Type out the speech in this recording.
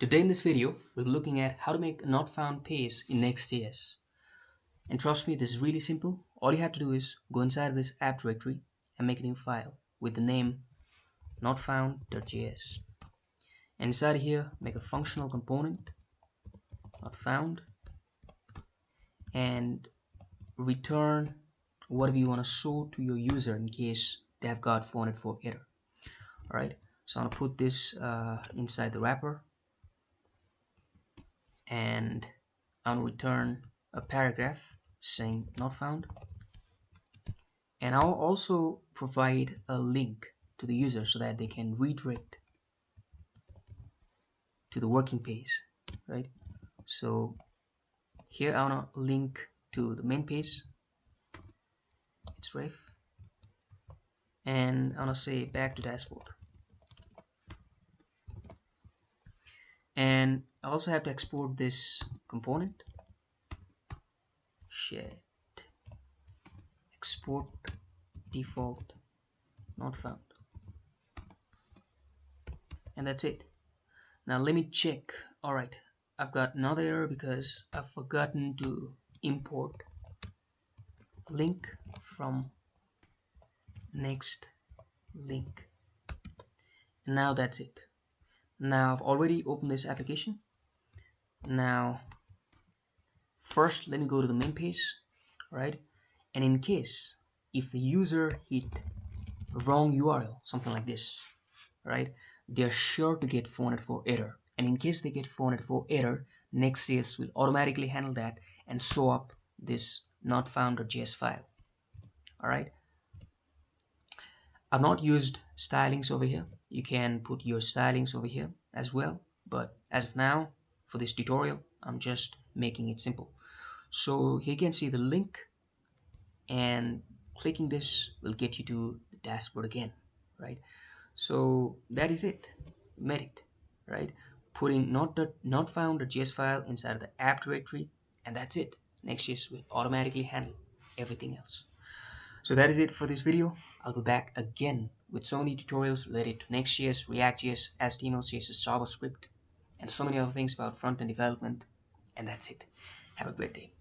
Today in this video, we'll be looking at how to make a not found page in nextjs. And trust me, this is really simple. All you have to do is go inside this app directory and make a new file with the name notfound.js. And inside here, make a functional component, not found, and return whatever you want to show to your user in case they have got 404 error. Alright, so I'm going to put this inside the wrapper, and I'll return a paragraph saying not found, and I'll also provide a link to the user so that they can redirect to the working page, right? So here I want to link to the main page, it's ref, and I want to say back to dashboard, and I also have to export this component, shit, export default not found, and that's it. Now let me check. Alright, I've got another error because I've forgotten to import link from next link. And now that's it. Now I've already opened this application. Now first let me go to the main page, right? And in case if the user hit wrong URL, something like this, right, they're sure to get 404 error. And in case they get 404 error, nextjs will automatically handle that and show up this not found.js file. Alright, I've not used stylings over here. You can put your stylings over here as well, but as of now, for this tutorial, I'm just making it simple. So here you can see the link, and clicking this will get you to the dashboard again, right? So that is it. Made it, right? Putting not found.js file inside of the app directory, and that's it. Nextjs will automatically handle everything else. So that is it for this video. I'll be back again with so many tutorials related to Next.js, React.js, HTML, CSS, JavaScript, and so many other things about front-end development. And that's it. Have a great day.